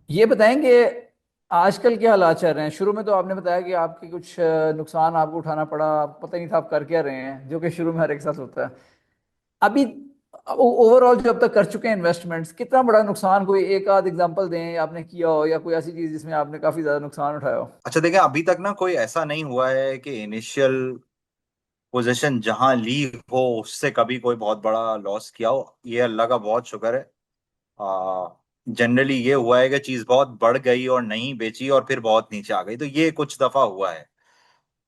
ये बताएं कि आजकल क्या हालात चल रहे हैं। शुरू में तो आपने बताया कि आपके कुछ नुकसान आपको उठाना पड़ा, आपको पता नहीं था आप कर क्या रहे हैं, जो कि शुरू में हर एक साथ होता है। अभी ओवरऑल जो अब तक कर चुके हैं इन्वेस्टमेंट्स, कितना बड़ा नुकसान, कोई एक आध एग्जांपल दें आपने किया हो, या कोई ऐसी चीज जिसमें आपने काफी ज्यादा नुकसान उठाया हो। अच्छा देखिए, अभी तक ना कोई ऐसा नहीं हुआ है कि इनिशियल पोजीशन जहां ली हो उससे कभी कोई बहुत बड़ा लॉस किया हो। ये अल्लाह का बहुत शुक्र है। जनरली ये हुआ है कि चीज बहुत बढ़ गई और नहीं बेची और फिर बहुत नीचे आ गई, तो ये कुछ दफा हुआ है।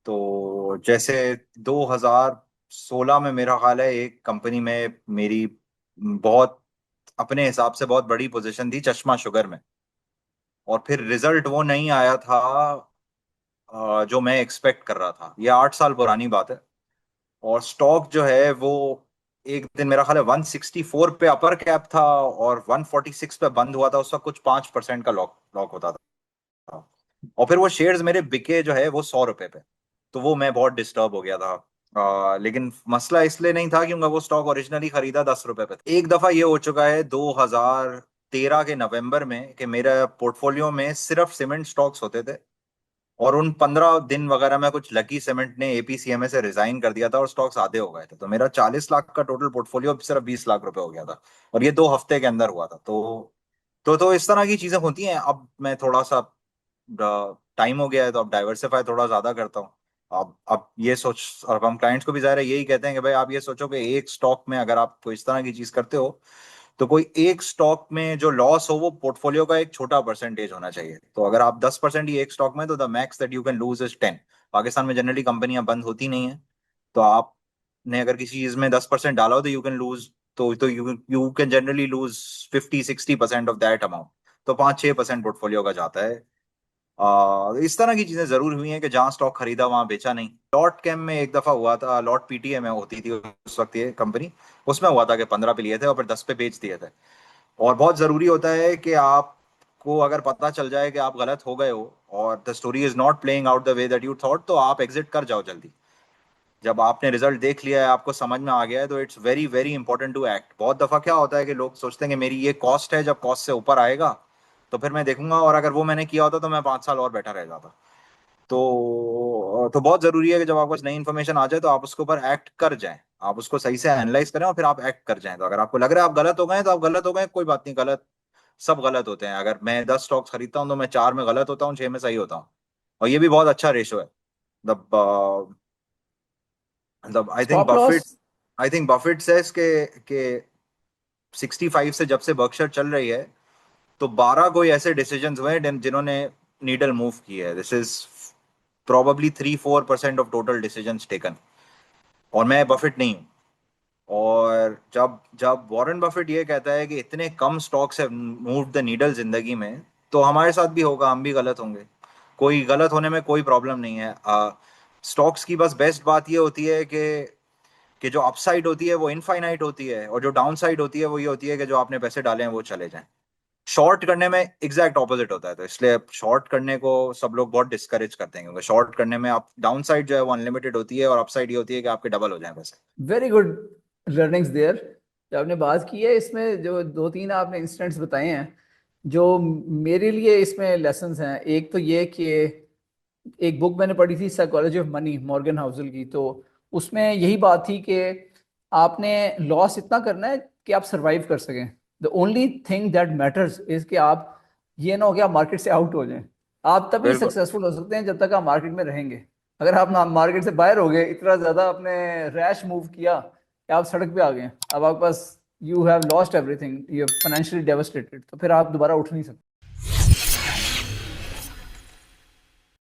तो जैसे 2016 में मेरा ख्याल है एक कंपनी में मेरी बहुत अपने हिसाब से बहुत बड़ी पोजीशन थी, चश्मा शुगर में। और फिर रिजल्ट वो नहीं आया था जो मैं एक्सपेक्ट कर रहा था। ये 8 साल पुरानी बात है। और स्टॉक जो है वो एक दिन मेरा ख्याल है 164 पे अपर कैप था और 146 पे बंद हुआ था। उसका कुछ 5% का लॉक लॉक होता था। और फिर वो शेयर्स मेरे बिके जो है वो 100 रुपए पे। तो वो मैं बहुत डिस्टर्ब हो गया था। लेकिन मसला इसलिए नहीं था क्योंकि वो स्टॉक ओरिजिनली खरीदा 10 रुपए पे था। एक दफा ये हो चुका है 2013 के नवंबर में कि मेरे पोर्टफोलियो में सिर्फ सीमेंट स्टॉक्स होते थे। और उन 15 दिन वगैरह में कुछ लकी सीमेंट ने एपीसीएमए से रिजाइन कर दिया था और स्टॉक्स आधे हो गए थे, तो मेरा 40 लाख का टोटल पोर्टफोलियो सिर्फ 20 लाख रुपए हो गया था। और ये 2 हफ्ते के अंदर हुआ था। तो इस तरह की चीजें होती हैं। अब मैं थोड़ा सा टाइम हो गया है तो अब डाइवर्सिफाई थोड़ा ज्यादा करता हूँ। अब ये सोच, और हम क्लाइंट्स को भी ज़ाहिर है यही कहते हैं कि भाई आप ये सोचो कि एक स्टॉक में अगर आप कोई इस तरह की चीज करते हो तो कोई एक स्टॉक में जो लॉस हो वो पोर्टफोलियो का एक छोटा परसेंटेज होना चाहिए। तो अगर आप 10% ही एक स्टॉक में, तो the max that you can loose is 10। Pakistan में जनरली कंपनियां बंद होती नहीं है। तो आपने अगर किसी चीज में 10% डाला हो तो यू कैन लूज, तो you can generally lose 50-60% of that amount. तो 5-6% पोर्टफोलियो का जाता है। इस तरह की चीजें जरूर हुई हैं कि जहां स्टॉक खरीदा वहां बेचा नहीं। लॉट कैम में एक दफा हुआ था, लॉट पीटीए में होती थी उस वक्त ये कंपनी। उसमें हुआ था कि 15 पे लिए थे और फिर 10 पे बेच दिए थे। और बहुत जरूरी होता है कि आपको अगर पता चल जाए कि आप गलत हो गए हो और the story is not playing out the way that you thought, तो आप एग्जिट कर जाओ जल्दी। जब आपने रिजल्ट देख लिया है, आपको समझ में आ गया है, तो it's very very important to act. बहुत दफा क्या होता है कि लोग सोचते हैं कि मेरी ये कॉस्ट है, जब कॉस्ट से ऊपर आएगा तो फिर मैं देखूंगा, और अगर वो मैंने किया होता तो मैं 5 साल और बैठा रह जाता। तो बहुत जरूरी है कि जब आपको नई इन्फॉर्मेशन आ जाए तो आप उसके ऊपर एक्ट कर जाएं। आप उसको सही से एनालाइज करें और फिर आप एक्ट कर जाएं। तो अगर आपको लग रहा है आप गलत हो गए तो आप गलत हो गए, कोई बात नहीं। गलत सब गलत होते हैं। अगर मैं 10 स्टॉक्स खरीदता हूँ तो मैं 4 में गलत होता हूँ, 6 में सही होता हूँ। और ये भी बहुत अच्छा रेशो है। मतलब मतलब stop loss. I think Buffett says के 65 से जब से बर्कशायर चल रही है तो 12 कोई ऐसे डिसीजंस हुए हैं जिन्होंने नीडल मूव की है। This is probably 3-4% of total decisions taken. और मैं बफेट नहीं हूँ। और जब जब वॉरेन बफेट ये कहता है कि इतने कम stocks have moved the needle जिंदगी में, तो हमारे साथ भी होगा, हम भी गलत होंगे। कोई गलत होने में कोई प्रॉब्लम नहीं है। स्टॉक्स की बस बेस्ट बात ये होती है कि जो अपसाइड होती है वो इनफाइनाइट होती है, और जो डाउन साइड होती है वो ये होती है कि जो आपने पैसे डाले हैं वो चले जाएं। शॉर्ट करने में एग्जैक्ट ऑपोजिट होता है। तो इसलिए शॉर्ट करने को सब लोग बहुत डिस्करेज करते हैं, क्योंकि शॉर्ट करने में आप डाउन साइड जो है वो अनलिमिटेड होती है और अपसाइड ये होती है कि आपके डबल हो जाए पैसे। Very good learnings there. जो आपने बात की है, इसमें जो दो तीन आपने इंस्टेंट्स बताए हैं, जो मेरे लिए इसमें लेसन्स हैं। एक तो ये कि एक बुक मैंने पढ़ी थी, psychology of money, Morgan Housel की। तो उसमें यही बात थी कि आपने लॉस इतना करना है कि आप सरवाइव कर सकें। The only thing that matters is कि आप, ये ना हो कि आप मार्केट से आउट हो जाएं। आप तभी बिल्कुल। सक्सेसफुल हो सकते हैं जब तक आप मार्केट में रहेंगे। अगर आप ना मार्केट से बाहर हो गए, इतना ज्यादा आपने रैश मूव किया कि आप सड़क पे आ गए, अब आपके पास, you have lost everything, you financially devastated, तो फिर आप दोबारा उठ नहीं सकते।